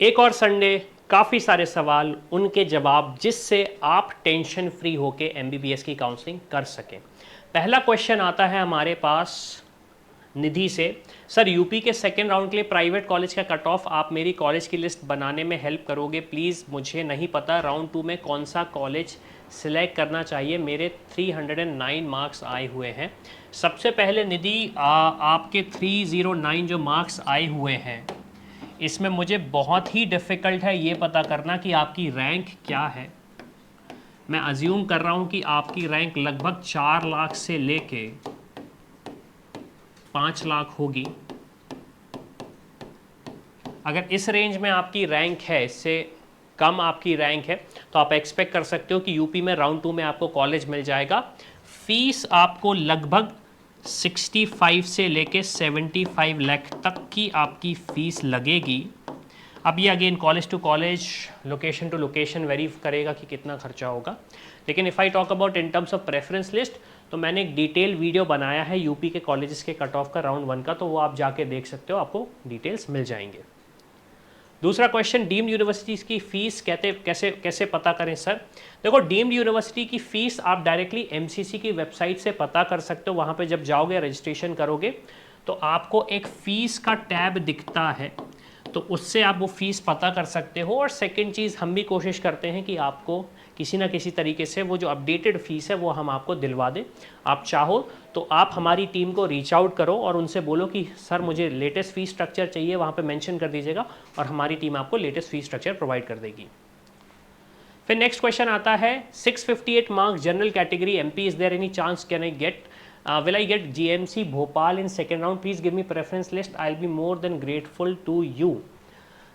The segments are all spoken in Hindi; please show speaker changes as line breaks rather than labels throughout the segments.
एक और संडे, काफ़ी सारे सवाल, उनके जवाब, जिससे आप टेंशन फ्री होके एमबीबीएस की काउंसलिंग कर सकें। पहला क्वेश्चन आता है हमारे पास निधि से। सर, यूपी के सेकेंड राउंड के लिए प्राइवेट कॉलेज का कट ऑफ आप मेरी कॉलेज की लिस्ट बनाने में हेल्प करोगे प्लीज़? मुझे नहीं पता राउंड 2 में कौन सा कॉलेज सिलेक्ट करना चाहिए, मेरे 309 मार्क्स आए हुए हैं। सबसे पहले निधि, आपके 309 जो मार्क्स आए हुए हैं, इसमें मुझे बहुत ही डिफ़िकल्ट है ये पता करना कि आपकी रैंक क्या है। मैं अज्यूम कर रहा हूँ कि आपकी रैंक लगभग 4 लाख से लेके 5 लाख होगी। अगर इस रेंज में आपकी रैंक है, इससे कम आपकी रैंक है, तो आप एक्सपेक्ट कर सकते हो कि यूपी में राउंड 2 में आपको कॉलेज मिल जाएगा। फीस आपको लगभग 65 से लेके 75 लाख तक की आपकी फ़ीस लगेगी। अब ये again college to college, location to location vary करेगा कि कितना खर्चा होगा। लेकिन if I talk about in terms of preference list, तो मैंने एक डिटेल वीडियो बनाया है यूपी के कॉलेजेस के कट ऑफ का राउंड 1 का, तो वो आप जाके देख सकते हो, आपको डिटेल्स मिल जाएंगे। दूसरा क्वेश्चन, डीम्ड यूनिवर्सिटीज़ की फ़ीस कैसे पता करें सर? देखो, डीम्ड यूनिवर्सिटी की फ़ीस आप डायरेक्टली एमसीसी की वेबसाइट से पता कर सकते हो। वहाँ पे जब जाओगे, रजिस्ट्रेशन करोगे, तो आपको एक फ़ीस का टैब दिखता है, तो उससे आप वो फ़ीस पता कर सकते हो। और सेकंड चीज़, हम भी कोशिश करते हैं कि आपको किसी ना किसी तरीके से वो जो अपडेटेड फ़ीस है वो हम आपको दिलवा दें। आप चाहो तो आप हमारी टीम को रीच आउट करो और उनसे बोलो कि सर मुझे लेटेस्ट फ़ीस स्ट्रक्चर चाहिए, वहाँ पे मेंशन कर दीजिएगा और हमारी टीम आपको लेटेस्ट फ़ीस स्ट्रक्चर प्रोवाइड कर देगी। फिर नेक्स्ट क्वेश्चन आता है, 658 marks general category MP, is there any chance can I get will I get GMC Bhopal in second round? Please give me preference list, I will be more than grateful to you.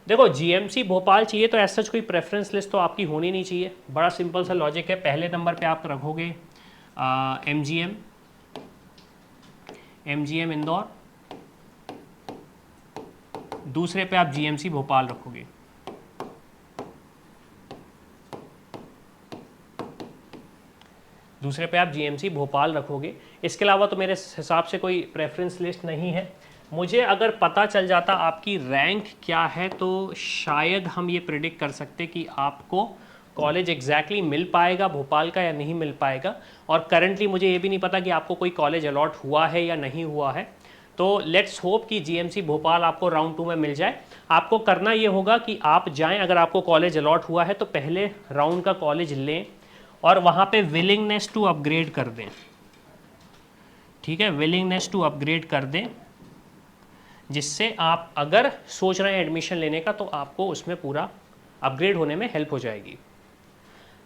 देखो, जीएमसी भोपाल चाहिए तो ऐसा कोई प्रेफरेंस लिस्ट तो आपकी होनी नहीं चाहिए। बड़ा सिंपल सा लॉजिक है। पहले नंबर पे आप रखोगे एमजीएम इंदौर, दूसरे पे आप जीएमसी भोपाल रखोगे। दूसरे पे आप जीएमसी भोपाल रखोगे। इसके अलावा तो मेरे हिसाब से कोई प्रेफरेंस लिस्ट नहीं है। मुझे अगर पता चल जाता आपकी रैंक क्या है, तो शायद हम ये प्रिडिक्ट कर सकते कि आपको कॉलेज एग्जैक्टली मिल पाएगा भोपाल का या नहीं मिल पाएगा। और करंटली मुझे ये भी नहीं पता कि आपको कोई कॉलेज अलॉट हुआ है या नहीं हुआ है। तो लेट्स होप कि जीएमसी भोपाल आपको राउंड 2 में मिल जाए। आपको करना ये होगा कि आप जाएं, अगर आपको कॉलेज अलॉट हुआ है तो पहले राउंड का कॉलेज लें और वहाँ पे विलिंगनेस टू अपग्रेड कर दें। ठीक है, विलिंगनेस टू अपग्रेड कर दें, जिससे आप अगर सोच रहे हैं एडमिशन लेने का तो आपको उसमें पूरा अपग्रेड होने में हेल्प हो जाएगी।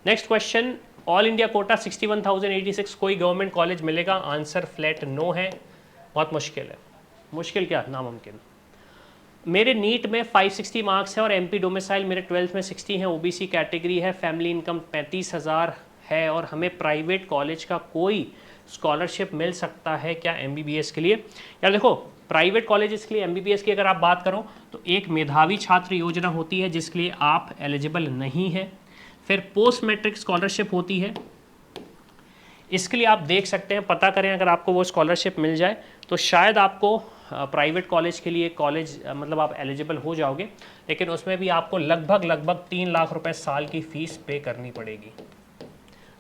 Next question, all India quota 61,086 कोई गवर्नमेंट कॉलेज मिलेगा? आंसर फ्लैट नो है। बहुत मुश्किल है। मुश्किल क्या, नामुमकिन। मेरे नीट में 560 मार्क्स है और एमपी डोमिसाइल मेरे 12th में 60 है, ओबीसी कैटेगरी है, फैमिली इनकम 35,000 है और हमें प्राइवेट कॉलेज का कोई स्कॉलरशिप मिल सकता है क्या एमबीबीएस के लिए? यार देखो, प्राइवेट कॉलेजेस के लिए एमबीबीएस की अगर आप बात करो तो एक मेधावी छात्र योजना होती है जिसके लिए आप एलिजिबल नहीं है। फिर पोस्ट मैट्रिक स्कॉलरशिप होती है, इसके लिए आप देख सकते हैं, पता करें, अगर आपको वो स्कॉलरशिप मिल जाए तो शायद आपको प्राइवेट कॉलेज के लिए मतलब आप एलिजिबल हो जाओगे। लेकिन उसमें भी आपको लगभग 3 लाख रुपए साल की फ़ीस पे करनी पड़ेगी।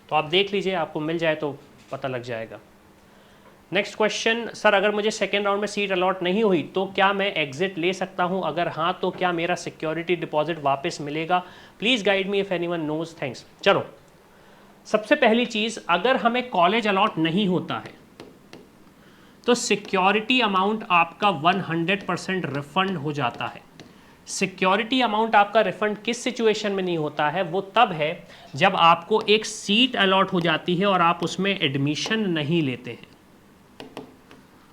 तो आप देख लीजिए, आपको मिल जाए तो पता लग जाएगा। नेक्स्ट क्वेश्चन, सर अगर मुझे सेकेंड राउंड में सीट अलॉट नहीं हुई तो क्या मैं एग्जिट ले सकता हूं? अगर हाँ तो क्या मेरा सिक्योरिटी डिपॉजिट वापस मिलेगा? Please guide me if anyone knows, thanks. चलो, सबसे पहली चीज़, अगर हमें कॉलेज अलॉट नहीं होता है तो सिक्योरिटी अमाउंट आपका 100% रिफंड हो जाता है। सिक्योरिटी अमाउंट आपका रिफंड किस सिचुएशन में नहीं होता है? वो तब है जब आपको एक सीट अलॉट हो जाती है और आप उसमें एडमिशन नहीं लेते हैं।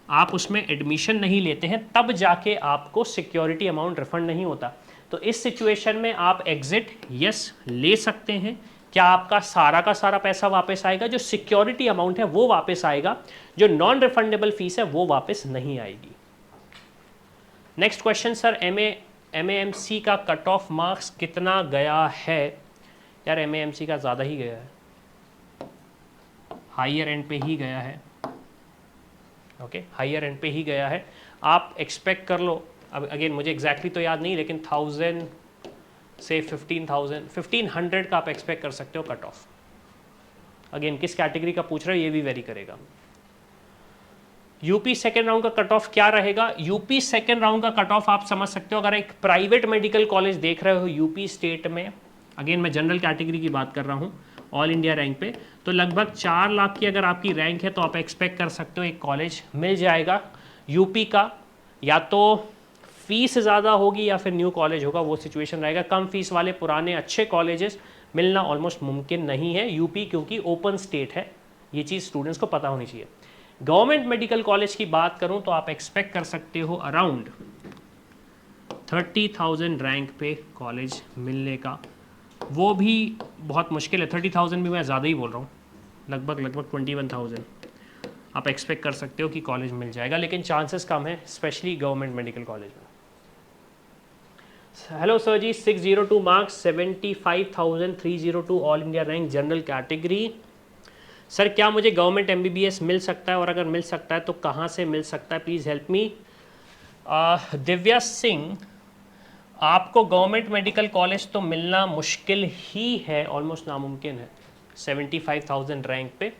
आप उसमें एडमिशन नहीं लेते हैं तब जाके आपको सिक्योरिटी अमाउंट रिफंड नहीं होता। तो इस सिचुएशन में आप एग्जिट यस ले सकते हैं। क्या आपका सारा का सारा पैसा वापस आएगा? जो सिक्योरिटी अमाउंट है वो वापस आएगा, जो नॉन रिफंडेबल फीस है वो वापस नहीं आएगी। नेक्स्ट क्वेश्चन, सर एमएएमसी का कट ऑफ मार्क्स कितना गया है? यार एमएएमसी का ज़्यादा ही गया है, हायर एंड पे ही गया है। ओके, हायर एंड पे ही गया है। आप एक्सपेक्ट कर लो, अब अगेन मुझे एग्जैक्टली तो याद नहीं, लेकिन 1000 से 1500 का आप एक्सपेक्ट कर सकते हो कट ऑफ। अगेन किस कैटेगरी का पूछ रहे हो ये भी वेरी करेगा। यूपी सेकेंड राउंड का कट ऑफ क्या रहेगा? यूपी सेकेंड राउंड का कट ऑफ आप समझ सकते हो, अगर एक प्राइवेट मेडिकल कॉलेज देख रहे हो यूपी स्टेट में, अगेन मैं जनरल कैटेगरी की बात कर रहा हूँ, ऑल इंडिया रैंक पे, तो लगभग 4 लाख की अगर आपकी रैंक है तो आप एक्सपेक्ट कर सकते हो एक कॉलेज मिल जाएगा यूपी का। या तो फीस ज़्यादा होगी या फिर न्यू कॉलेज होगा, वो सिचुएशन रहेगा। कम फीस वाले पुराने अच्छे कॉलेजेस मिलना ऑलमोस्ट मुमकिन नहीं है यूपी, क्योंकि ओपन स्टेट है। ये चीज़ स्टूडेंट्स को पता होनी चाहिए। गवर्नमेंट मेडिकल कॉलेज की बात करूं तो आप एक्सपेक्ट कर सकते हो अराउंड 30,000 रैंक पे कॉलेज मिलने का। वो भी बहुत मुश्किल है, 30,000 भी मैं ज़्यादा ही बोल रहा हूँ, लगभग 21,000 आप एक्सपेक्ट कर सकते हो कि कॉलेज मिल जाएगा, लेकिन चांसेस कम है स्पेशली गवर्नमेंट मेडिकल कॉलेज में। हेलो सर जी, 602 marks, 75,302 all India rank, general category. Sir क्या मुझे गवर्नमेंट MBBS मिल सकता है, और अगर मिल सकता है तो कहाँ से मिल सकता है? Please help me. Divya Singh, आपको गवर्नमेंट मेडिकल कॉलेज तो मिलना मुश्किल ही है, ऑलमोस्ट नामुमकिन है 75,000 रैंक पे।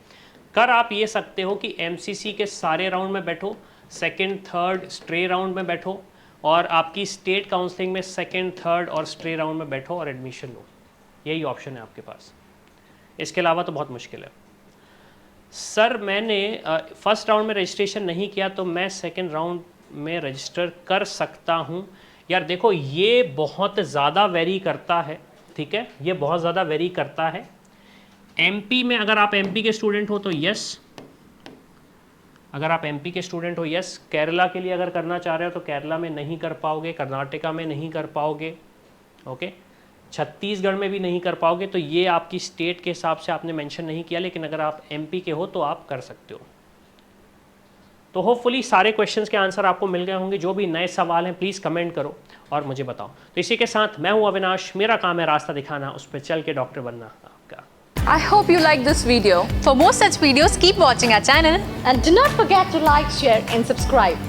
कर आप ये सकते हो कि MCC के सारे राउंड में बैठो, सेकेंड थर्ड स्ट्रे राउंड में बैठो, और आपकी स्टेट काउंसलिंग में सेकेंड थर्ड और स्ट्रे राउंड में बैठो और एडमिशन लो। यही ऑप्शन है आपके पास, इसके अलावा तो बहुत मुश्किल है। सर मैंने फर्स्ट राउंड में रजिस्ट्रेशन नहीं किया तो मैं सेकेंड राउंड में रजिस्टर कर सकता हूँ? यार देखो, ये बहुत ज़्यादा वेरी करता है, ठीक है, ये बहुत ज़्यादा वेरी करता है। MP में अगर आप MP के स्टूडेंट हो तो यस, अगर आप MP के स्टूडेंट हो यस। केरला के लिए अगर करना चाह रहे हो तो केरला में नहीं कर पाओगे, कर्नाटका में नहीं कर पाओगे, ओके, छत्तीसगढ़ में भी नहीं कर पाओगे। तो ये आपकी स्टेट के हिसाब से आपने मेंशन नहीं किया, लेकिन अगर आप MP के हो तो आप कर सकते हो। तो होपफुली सारे क्वेश्चंस के आंसर आपको मिल गए होंगे। जो भी नए सवाल हैं प्लीज़ कमेंट करो और मुझे बताओ। तो इसी के साथ मैं हूं अविनाश, मेरा काम है रास्ता दिखाना, उस पर चल के डॉक्टर बनना आपका।
I hope you like this video. For more such videos, keep watching our channel.
And do not forget to like, share and subscribe.